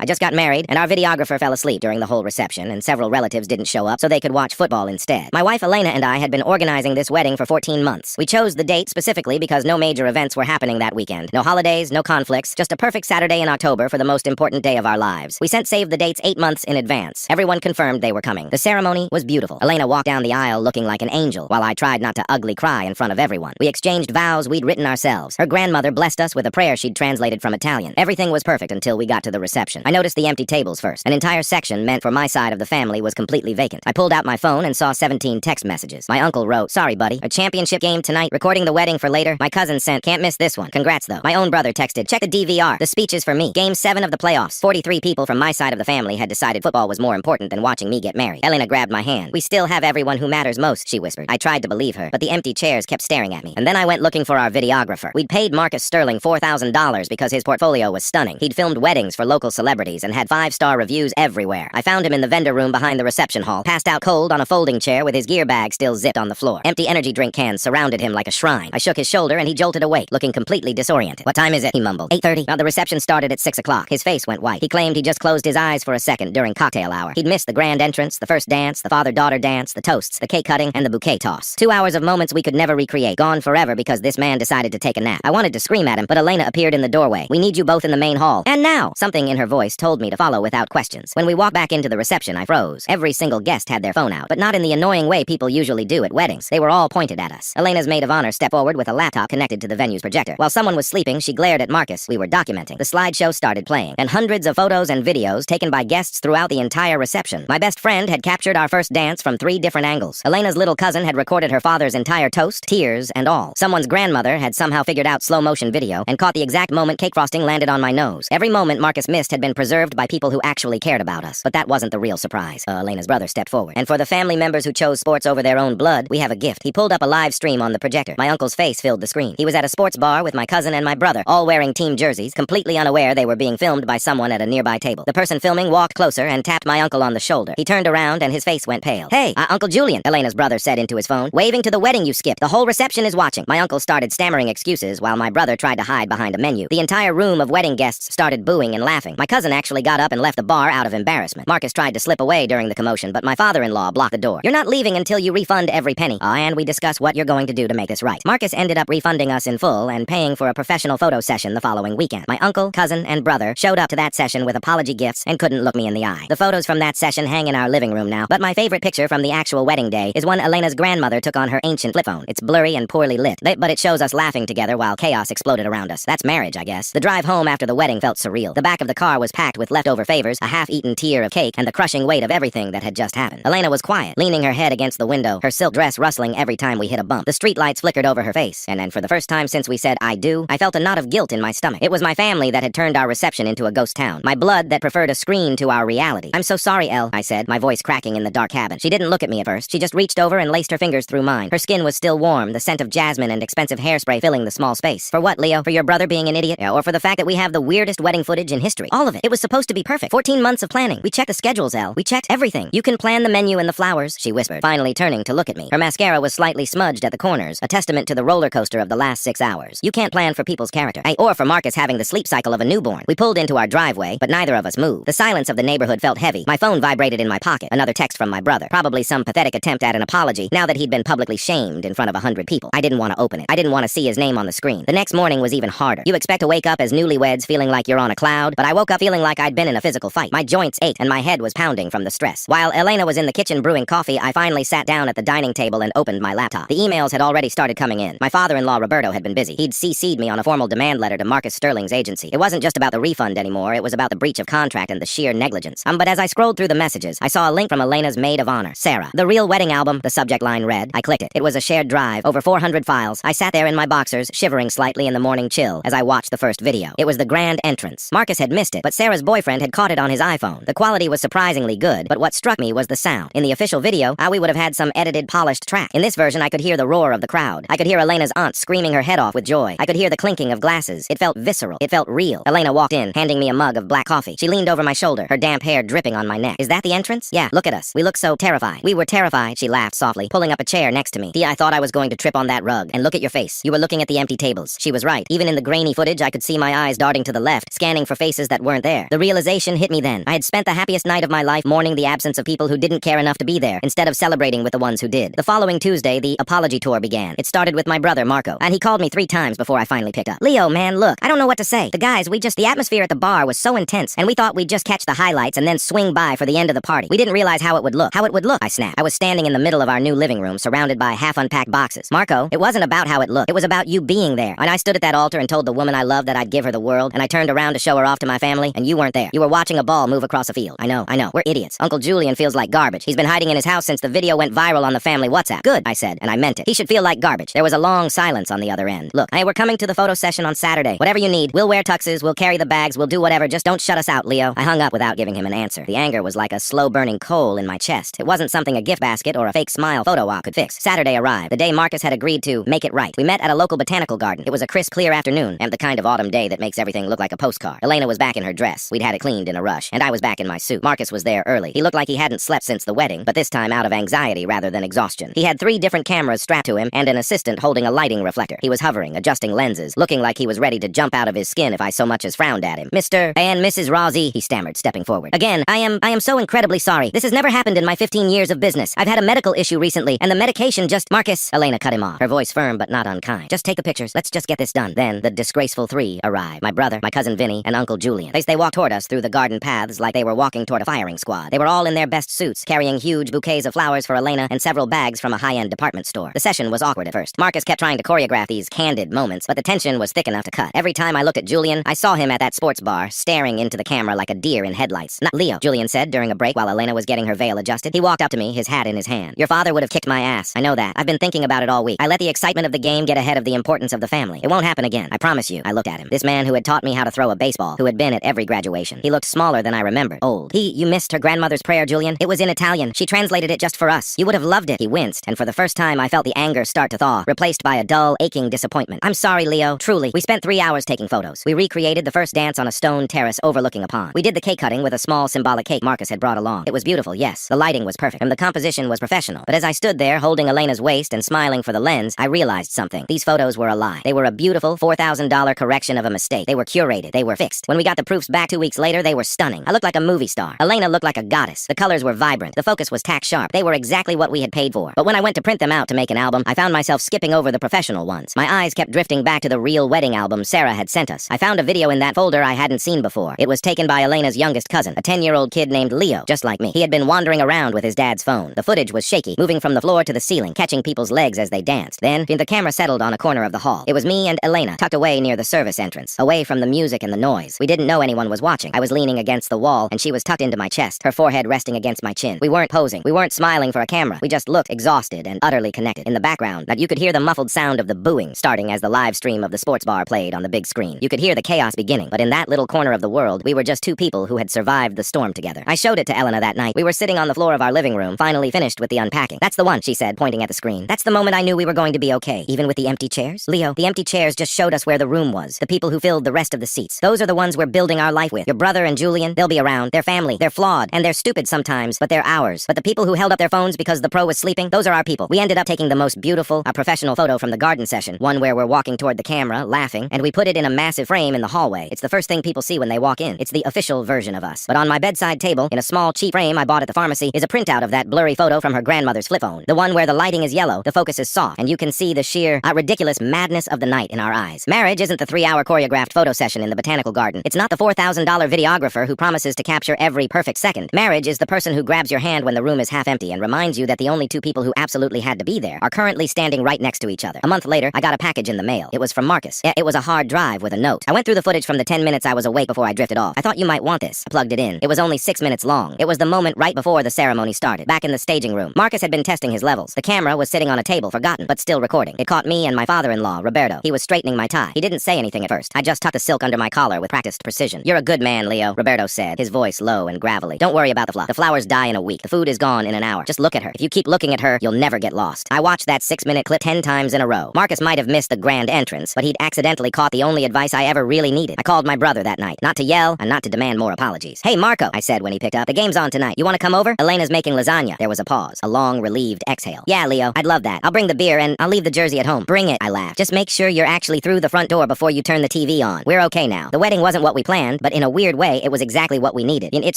I just got married, and our videographer fell asleep during the whole reception, and several relatives didn't show up so they could watch football instead. My wife Elena and I had been organizing this wedding for 14 months. We chose the date specifically because no major events were happening that weekend. No holidays, no conflicts, just a perfect Saturday in October for the most important day of our lives. We sent save the dates 8 months in advance. Everyone confirmed they were coming. The ceremony was beautiful. Elena walked down the aisle looking like an angel, while I tried not to ugly cry in front of everyone. We exchanged vows we'd written ourselves. Her grandmother blessed us with a prayer she'd translated from Italian. Everything was perfect until we got to the reception. I noticed the empty tables first. An entire section meant for my side of the family was completely vacant. I pulled out my phone and saw 17 text messages. My uncle wrote, "Sorry, buddy. A championship game tonight. Recording the wedding for later." My cousin sent, "Can't miss this one. Congrats, though." My own brother texted, "Check the DVR. The speech is for me. Game 7 of the playoffs." 43 people from my side of the family had decided football was more important than watching me get married. Elena grabbed my hand. "We still have everyone who matters most," she whispered. I tried to believe her, but the empty chairs kept staring at me. And then I went looking for our videographer. We'd paid Marcus Sterling $4,000 because his portfolio was stunning. He'd filmed weddings for local celebrities and had 5-star reviews everywhere. I found him in the vendor room behind the reception hall, passed out cold on a folding chair with his gear bag still zipped on the floor. Empty energy drink cans surrounded him like a shrine. I shook his shoulder and he jolted awake, looking completely disoriented. "What time is it?" he mumbled. 8:30. Now the reception started at 6 o'clock. His face went white. He claimed he just closed his eyes for a second during cocktail hour. He'd missed the grand entrance, the first dance, the father-daughter dance, the toasts, the cake cutting, and the bouquet toss. 2 hours of moments we could never recreate, gone forever because this man decided to take a nap. I wanted to scream at him, but Elena appeared in the doorway. "We need you both in the main hall. And now!" Something in her voice told me to follow without questions. When we walked back into the reception, I froze. Every single guest had their phone out, but not in the annoying way people usually do at weddings. They were all pointed at us. Elena's maid of honor stepped forward with a laptop connected to the venue's projector. While someone was sleeping, she glared at Marcus. We were documenting. The slideshow started playing, and hundreds of photos and videos taken by guests throughout the entire reception. My best friend had captured our first dance from 3 different angles. Elena's little cousin had recorded her father's entire toast, tears, and all. Someone's grandmother had somehow figured out slow-motion video and caught the exact moment cake frosting landed on my nose. Every moment Marcus missed had been preserved by people who actually cared about us. But that wasn't the real surprise. Elena's brother stepped forward. "And for the family members who chose sports over their own blood, we have a gift." He pulled up a live stream on the projector. My uncle's face filled the screen. He was at a sports bar with my cousin and my brother, all wearing team jerseys, completely unaware they were being filmed by someone at a nearby table. The person filming walked closer and tapped my uncle on the shoulder. He turned around and his face went pale. "Hey, Uncle Julian," Elena's brother said into his phone. "Waving to the wedding you skipped. The whole reception is watching." My uncle started stammering excuses while my brother tried to hide behind a menu. The entire room of wedding guests started booing and laughing. My cousin actually got up and left the bar out of embarrassment. Marcus tried to slip away during the commotion, but my father-in-law blocked the door. "You're not leaving until you refund every penny. And we discuss what you're going to do to make this right." Marcus ended up refunding us in full and paying for a professional photo session the following weekend. My uncle, cousin, and brother showed up to that session with apology gifts and couldn't look me in the eye. The photos from that session hang in our living room now, but my favorite picture from the actual wedding day is one Elena's grandmother took on her ancient flip phone. It's blurry and poorly lit, but it shows us laughing together while chaos exploded around us. That's marriage, I guess. The drive home after the wedding felt surreal. The back of the car was packed with leftover favors, a half-eaten tier of cake, and the crushing weight of everything that had just happened. Elena was quiet, leaning her head against the window, her silk dress rustling every time we hit a bump. The streetlights flickered over her face, and for the first time since we said "I do," I felt a knot of guilt in my stomach. It was my family that had turned our reception into a ghost town. My blood that preferred a screen to our reality. "I'm so sorry, Elle," I said, my voice cracking in the dark cabin. She didn't look at me at first. She just reached over and laced her fingers through mine. Her skin was still warm, the scent of jasmine and expensive hairspray filling the small space. "For what, Leo? For your brother being an idiot? Or for the fact that we have the weirdest wedding footage in history? All of it. It was supposed to be perfect. 14 months of planning. We checked the schedules, Elle. We checked everything. You can plan the menu and the flowers," she whispered, finally turning to look at me. Her mascara was slightly smudged at the corners, a testament to the roller coaster of the last 6 hours. "You can't plan for people's character. Or for Marcus having the sleep cycle of a newborn." We pulled into our driveway, but neither of us moved. The silence of the neighborhood felt heavy. My phone vibrated in my pocket. Another text from my brother. Probably some pathetic attempt at an apology, now that he'd been publicly shamed in front of 100 people. I didn't want to open it. I didn't want to see his name on the screen. The next morning was even harder. You expect to wake up as newlyweds feeling like you're on a cloud, but I woke up feeling like I'd been in a physical fight. My joints ached and my head was pounding from the stress. While Elena was in the kitchen brewing coffee, I finally sat down at the dining table and opened my laptop. The emails had already started coming in. My father-in-law Roberto had been busy. He'd CC'd me on a formal demand letter to Marcus Sterling's agency. It wasn't just about the refund anymore, it was about the breach of contract and the sheer negligence. But as I scrolled through the messages, I saw a link from Elena's maid of honor, Sarah. "The Real Wedding Album," the subject line read. I clicked it. It was a shared drive, over 400 files. I sat there in my boxers, shivering slightly in the morning chill as I watched the first video. It was the grand entrance. Marcus had missed it, but Sarah's boyfriend had caught it on his iPhone. The quality was surprisingly good, but what struck me was the sound. In the official video, we would have had some edited, polished track. In this version, I could hear the roar of the crowd. I could hear Elena's aunt screaming her head off with joy. I could hear the clinking of glasses. It felt visceral. It felt real. Elena walked in, handing me a mug of black coffee. She leaned over my shoulder, her damp hair dripping on my neck. "Is that the entrance?" "Yeah, look at us. We look so terrified." "We were terrified," she laughed softly, pulling up a chair next to me. "I thought I was going to trip on that rug. And look at your face. You were looking at the empty tables." She was right. Even in the grainy footage, I could see my eyes darting to the left, scanning for faces that weren't there. there. The realization hit me then. I had spent the happiest night of my life mourning the absence of people who didn't care enough to be there, instead of celebrating with the ones who did. The following Tuesday, the apology tour began. It started with my brother, Marco, and he called me 3 times before I finally picked up. Leo, man, look, I don't know what to say. The guys, the atmosphere at the bar was so intense, and we thought we'd just catch the highlights and then swing by for the end of the party. We didn't realize how it would look. I snapped. I was standing in the middle of our new living room, surrounded by half-unpacked boxes. Marco, it wasn't about how it looked. It was about you being there. And I stood at that altar and told the woman I loved that I'd give her the world, and I turned around to show her off to my family, and you weren't there. You were watching a ball move across a field. I know. We're idiots. Uncle Julian feels like garbage. He's been hiding in his house since the video went viral on the family WhatsApp. Good, I said, and I meant it. He should feel like garbage. There was a long silence on the other end. Look, hey, we're coming to the photo session on Saturday. Whatever you need. We'll wear tuxes, we'll carry the bags, we'll do whatever. Just don't shut us out, Leo. I hung up without giving him an answer. The anger was like a slow-burning coal in my chest. It wasn't something a gift basket or a fake smile photo op could fix. Saturday arrived, the day Marcus had agreed to make it right. We met at a local botanical garden. It was a crisp, clear afternoon, and the kind of autumn day that makes everything look like a postcard. Elena was back in her dress. We'd had it cleaned in a rush, and I was back in my suit. Marcus was there early. He looked like he hadn't slept since the wedding, but this time out of anxiety rather than exhaustion. He had 3 different cameras strapped to him and an assistant holding a lighting reflector. He was hovering, adjusting lenses, looking like he was ready to jump out of his skin if I so much as frowned at him. Mr. and Mrs. Rossi, he stammered, stepping forward. Again, I am so incredibly sorry. This has never happened in my 15 years of business. I've had a medical issue recently, and the medication just... Marcus, Elena cut him off, her voice firm but not unkind. Just take the pictures. Let's just get this done. Then the disgraceful 3 arrived. My brother, my cousin Vinny, and Uncle Julian. They walked toward us through the garden paths like they were walking toward a firing squad. They were all in their best suits, carrying huge bouquets of flowers for Elena and several bags from a high-end department store. The session was awkward at first. Marcus kept trying to choreograph these candid moments, but the tension was thick enough to cut. Every time I looked at Julian, I saw him at that sports bar, staring into the camera like a deer in headlights. Not Leo, Julian said during a break while Elena was getting her veil adjusted. He walked up to me, his hat in his hand. Your father would have kicked my ass. I know that. I've been thinking about it all week. I let the excitement of the game get ahead of the importance of the family. It won't happen again. I promise you. I looked at him. This man who had taught me how to throw a baseball, who had been at every graduation. He looked smaller than I remembered. Old. You missed her grandmother's prayer, Julian? It was in Italian. She translated it just for us. You would have loved it. He winced, and for the first time I felt the anger start to thaw, replaced by a dull, aching disappointment. I'm sorry, Leo. Truly. We spent 3 hours taking photos. We recreated the first dance on a stone terrace overlooking a pond. We did the cake cutting with a small symbolic cake Marcus had brought along. It was beautiful, yes. The lighting was perfect, and the composition was professional. But as I stood there, holding Elena's waist and smiling for the lens, I realized something. These photos were a lie. They were a beautiful $4,000 correction of a mistake. They were curated. They were fixed. When we got the proofs back 2 weeks later, they were stunning. I looked like a movie star. Elena looked like a goddess. The colors were vibrant. The focus was tack sharp. They were exactly what we had paid for. But when I went to print them out to make an album, I found myself skipping over the professional ones. My eyes kept drifting back to the real wedding album Sarah had sent us. I found a video in that folder I hadn't seen before. It was taken by Elena's youngest cousin, a 10-year-old kid named Leo, just like me. He had been wandering around with his dad's phone. The footage was shaky, moving from the floor to the ceiling, catching people's legs as they danced. Then, the camera settled on a corner of the hall. It was me and Elena, tucked away near the service entrance, away from the music and the noise. We didn't know anyone was watching. I was leaning against the wall, and she was tucked into my chest, her forehead resting against my chin. We weren't posing. We weren't smiling for a camera. We just looked exhausted and utterly connected. In the background, that you could hear the muffled sound of the booing starting as the live stream of the sports bar played on the big screen. You could hear the chaos beginning, but in that little corner of the world, we were just 2 people who had survived the storm together. I showed it to Elena that night. We were sitting on the floor of our living room, finally finished with the unpacking. That's the one, she said, pointing at the screen. That's the moment I knew we were going to be okay, even with the empty chairs. Leo, the empty chairs just showed us where the room was, the people who filled the rest of the seats. Those are the ones we're building our life with. Your brother and Julian, they'll be around. They're family. They're flawed, and they're stupid sometimes, but they're ours. But the people who held up their phones because the pro was sleeping, those are our people. We ended up taking the most beautiful, professional photo from the garden session, one where we're walking toward the camera, laughing, and we put it in a massive frame in the hallway. It's the first thing people see when they walk in. It's the official version of us. But on my bedside table, in a small, cheap frame I bought at the pharmacy, is a printout of that blurry photo from her grandmother's flip phone. The one where the lighting is yellow, the focus is soft, and you can see the sheer, ridiculous madness of the night in our eyes. Marriage isn't the 3-hour choreographed photo session in the botanical garden. It's not the $4,000 videographer who promises to capture every perfect second. Marriage is the person who grabs your hand when the room is half empty and reminds you that the only 2 people who absolutely had to be there are currently standing right next to each other. A month later, I got a package in the mail. It was from Marcus. It was a hard drive with a note. I went through the footage from the 10 minutes I was awake before I drifted off. I thought you might want this. I plugged it in. It was only 6 minutes long. It was the moment right before the ceremony started. Back in the staging room, Marcus had been testing his levels. The camera was sitting on a table, forgotten, but still recording. It caught me and my father-in-law, Roberto. He was straightening my tie. He didn't say anything at first. I just tucked the silk under my collar with practiced precision. You're a good man, Leo, Roberto said, his voice low and gravelly. Don't worry about the fluff. The flowers die in a week. The food is gone in an hour. Just look at her. If you keep looking at her, you'll never get lost. I watched that 6-minute clip 10 times in a row. Marcus might have missed the grand entrance, but he'd accidentally caught the only advice I ever really needed. I called my brother that night, not to yell and not to demand more apologies. Hey, Marco, I said when he picked up. The game's on tonight. You want to come over? Elena's making lasagna. There was a pause, a long, relieved exhale. Yeah, Leo, I'd love that. I'll bring the beer and I'll leave the jersey at home. Bring it, I laughed. Just make sure you're actually through the front door before you turn the TV on. We're okay now. The wedding wasn't what we planned, happened, but in a weird way, it was exactly what we needed. It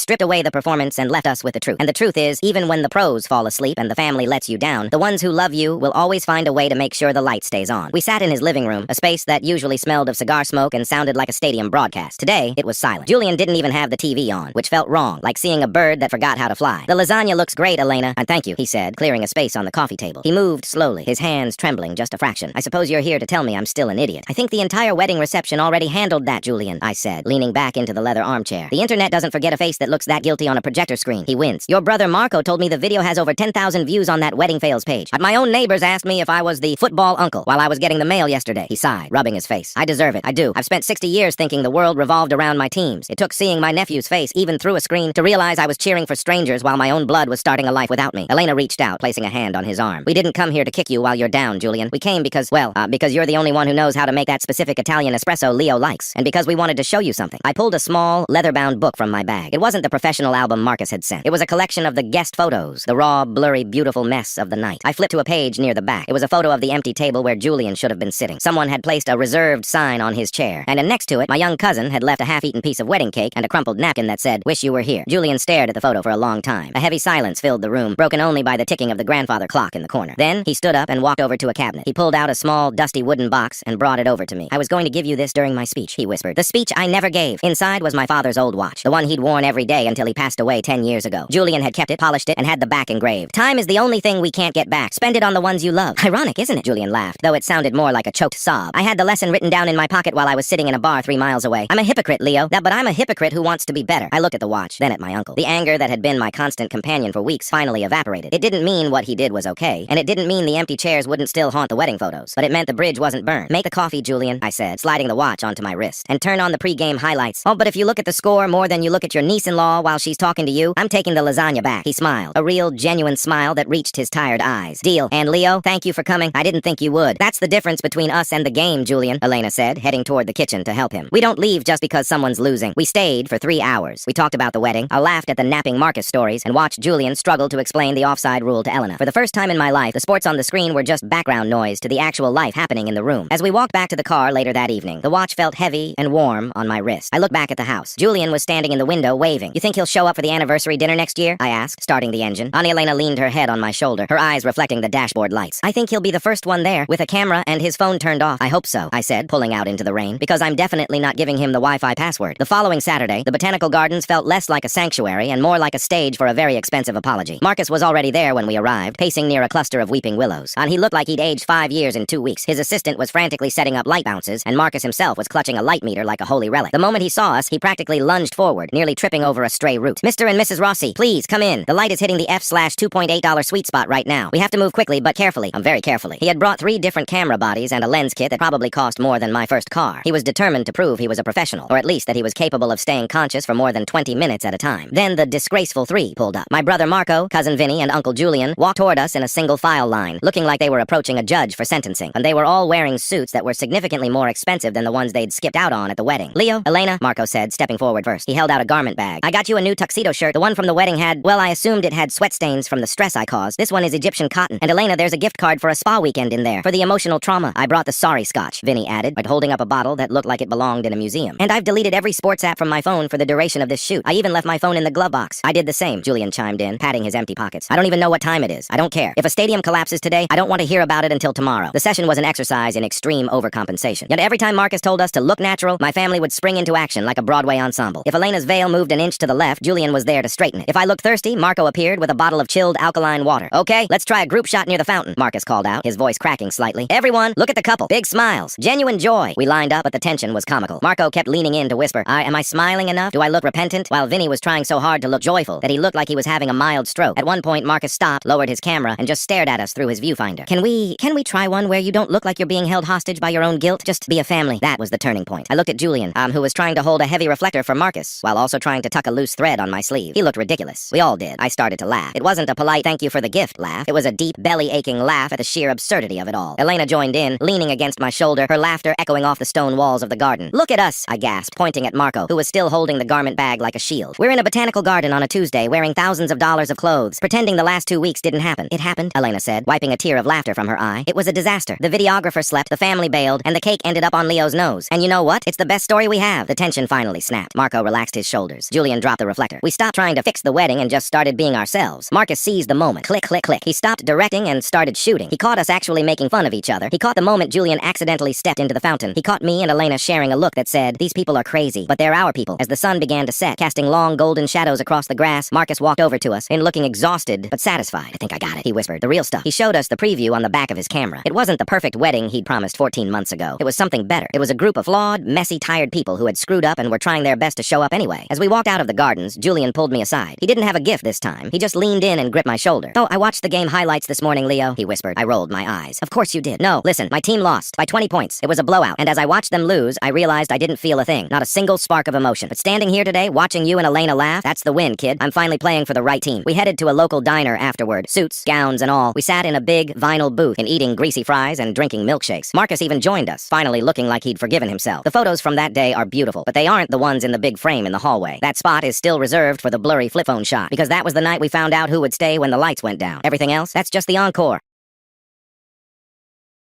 stripped away the performance and left us with the truth. And the truth is, even when the pros fall asleep and the family lets you down, the ones who love you will always find a way to make sure the light stays on. We sat in his living room, a space that usually smelled of cigar smoke and sounded like a stadium broadcast. Today, it was silent. Julian didn't even have the TV on, which felt wrong, like seeing a bird that forgot how to fly. "The lasagna looks great, Elena." "And thank you," he said, clearing a space on the coffee table. He moved slowly, his hands trembling just a fraction. "I suppose you're here to tell me I'm still an idiot." "I think the entire wedding reception already handled that, Julian," I said, leaning back into the leather armchair. "The internet doesn't forget a face that looks that guilty on a projector screen." He winced. "Your brother Marco told me the video has over 10,000 views on that wedding fails page. My own neighbors asked me if I was the football uncle while I was getting the mail yesterday." He sighed, rubbing his face. "I deserve it. I do. I've spent 60 years thinking the world revolved around my teams. It took seeing my nephew's face, even through a screen, to realize I was cheering for strangers while my own blood was starting a life without me." Elena reached out, placing a hand on his arm. "We didn't come here to kick you while you're down, Julian. We came because, because you're the only one who knows how to make that specific Italian espresso Leo likes, and because we wanted to show you something." I pulled a small, leather-bound book from my bag. It wasn't the professional album Marcus had sent. It was a collection of the guest photos, the raw, blurry, beautiful mess of the night. I flipped to a page near the back. It was a photo of the empty table where Julian should have been sitting. Someone had placed a reserved sign on his chair, and next to it, my young cousin had left a half-eaten piece of wedding cake and a crumpled napkin that said, "Wish you were here." Julian stared at the photo for a long time. A heavy silence filled the room, broken only by the ticking of the grandfather clock in the corner. Then, he stood up and walked over to a cabinet. He pulled out a small, dusty wooden box and brought it over to me. "I was going to give you this during my speech," he whispered. "The speech I never gave." Inside was my father's old watch, the one he'd worn every day until he passed away 10 years ago. Julian had kept it, polished it, and had the back engraved. "Time is the only thing we can't get back. Spend it on the ones you love." "Ironic, isn't it?" Julian laughed, though it sounded more like a choked sob. "I had the lesson written down in my pocket while I was sitting in a bar 3 miles away. I'm a hypocrite, Leo. But I'm a hypocrite who wants to be better." I looked at the watch, then at my uncle. The anger that had been my constant companion for weeks finally evaporated. It didn't mean what he did was okay, and it didn't mean the empty chairs wouldn't still haunt the wedding photos, but it meant the bridge wasn't burned. "Make the coffee, Julian," I said, sliding the watch onto my wrist. "And turn on the pre-game highlights." "Oh, but if you look at the score more than you look at your niece-in-law while she's talking to you, I'm taking the lasagna back." He smiled, a real, genuine smile that reached his tired eyes. "Deal. And Leo, thank you for coming. I didn't think you would." "That's the difference between us and the game, Julian," Elena said, heading toward the kitchen to help him. "We don't leave just because someone's losing." We stayed for 3 hours. We talked about the wedding. I laughed at the napping Marcus stories and watched Julian struggle to explain the offside rule to Elena. For the first time in my life, the sports on the screen were just background noise to the actual life happening in the room. As we walked back to the car later that evening, the watch felt heavy and warm on my wrist. I looked back at the house. Julian was standing in the window waving. "You think he'll show up for the anniversary dinner next year?" I asked, starting the engine. Aunt Elena leaned her head on my shoulder, her eyes reflecting the dashboard lights. "I think he'll be the first one there, with a camera and his phone turned off." "I hope so," I said, pulling out into the rain, "because I'm definitely not giving him the Wi-Fi password." The following Saturday, the botanical gardens felt less like a sanctuary and more like a stage for a very expensive apology. Marcus was already there when we arrived, pacing near a cluster of weeping willows, and he looked like he'd aged 5 years in 2 weeks. His assistant was frantically setting up light bounces, and Marcus himself was clutching a light meter like a holy relic. The moment he saw us, he practically lunged forward, nearly tripping over a stray root. "Mr. and Mrs. Rossi, please come in. The light is hitting the F/$2.8 sweet spot right now. We have to move quickly, but carefully." Very carefully. He had brought 3 different camera bodies and a lens kit that probably cost more than my first car. He was determined to prove he was a professional, or at least that he was capable of staying conscious for more than 20 minutes at a time. Then the disgraceful 3 pulled up. My brother Marco, cousin Vinny, and Uncle Julian walked toward us in a single file line, looking like they were approaching a judge for sentencing, and they were all wearing suits that were significantly more expensive than the ones they'd skipped out on at the wedding. "Leo, Elena," Marco said, stepping forward first. He held out a garment bag. "I got you a new tuxedo shirt. The one from the wedding had, well, I assumed it had sweat stains from the stress I caused. This one is Egyptian cotton. And Elena, there's a gift card for a spa weekend in there, for the emotional trauma. I brought the sorry scotch," Vinny added, but holding up a bottle that looked like it belonged in a museum. "And I've deleted every sports app from my phone for the duration of this shoot. I even left my phone in the glove box." "I did the same," Julian chimed in, patting his empty pockets. "I don't even know what time it is. I don't care. If a stadium collapses today, I don't want to hear about it until tomorrow." The session was an exercise in extreme overcompensation. Yet every time Marcus told us to look natural, my family would spring into action like a Broadway ensemble. If Elena's veil moved an inch to the left, Julian was there to straighten it. If I looked thirsty, Marco appeared with a bottle of chilled alkaline water. "Okay, let's try a group shot near the fountain," Marcus called out, his voice cracking slightly. "Everyone, look at the couple. Big smiles. Genuine joy." We lined up, but the tension was comical. Marco kept leaning in to whisper, Am I smiling enough? Do I look repentant?" While Vinny was trying so hard to look joyful that he looked like he was having a mild stroke. At one point, Marcus stopped, lowered his camera, and just stared at us through his viewfinder. Can we try one where you don't look like you're being held hostage by your own guilt? Just be a family." That was the turning point. I looked at Julian, who was trying to hold a heavy reflector for Marcus, while also trying to tuck a loose thread on my sleeve. He looked ridiculous. We all did. I started to laugh. It wasn't a polite "thank you for the gift" laugh. It was a deep, belly-aching laugh at the sheer absurdity of it all. Elena joined in, leaning against my shoulder, her laughter echoing off the stone walls of the garden. "Look at us," I gasped, pointing at Marco, who was still holding the garment bag like a shield. "We're in a botanical garden on a Tuesday, wearing thousands of dollars of clothes, pretending the last 2 weeks didn't happen." "It happened," Elena said, wiping a tear of laughter from her eye. "It was a disaster. The videographer slept, the family bailed, and the cake ended up on Leo's nose. And you know what? It's the best story we have." The tension tension finally snapped. Marco relaxed his shoulders. Julian dropped the reflector. We stopped trying to fix the wedding and just started being ourselves. Marcus seized the moment. Click, click, click. He stopped directing and started shooting. He caught us actually making fun of each other. He caught the moment Julian accidentally stepped into the fountain. He caught me and Elena sharing a look that said, "These people are crazy, but they're our people." As the sun began to set, casting long golden shadows across the grass, Marcus walked over to us, and looking exhausted but satisfied. "I think I got it," he whispered. "The real stuff." He showed us the preview on the back of his camera. It wasn't the perfect wedding he'd promised 14 months ago. It was something better. It was a group of flawed, messy, tired people who had screwed up and were trying their best to show up anyway. As we walked out of the gardens, Julian pulled me aside. He didn't have a gift this time. He just leaned in and gripped my shoulder. "Oh, I watched the game highlights this morning, Leo," he whispered. I rolled my eyes. "Of course you did." "No, listen, my team lost by 20 points. It was a blowout. And as I watched them lose, I realized I didn't feel a thing. Not a single spark of emotion. But standing here today, watching you and Elena laugh, that's the win, kid. I'm finally playing for the right team." We headed to a local diner afterward. Suits, gowns, and all. We sat in a big vinyl booth and eating greasy fries and drinking milkshakes. Marcus even joined us, finally looking like he'd forgiven himself. The photos from that day are beautiful, but they aren't the ones in the big frame in the hallway. That spot is still reserved for the blurry flip phone shot, because that was the night we found out who would stay when the lights went down. Everything else, that's just the encore.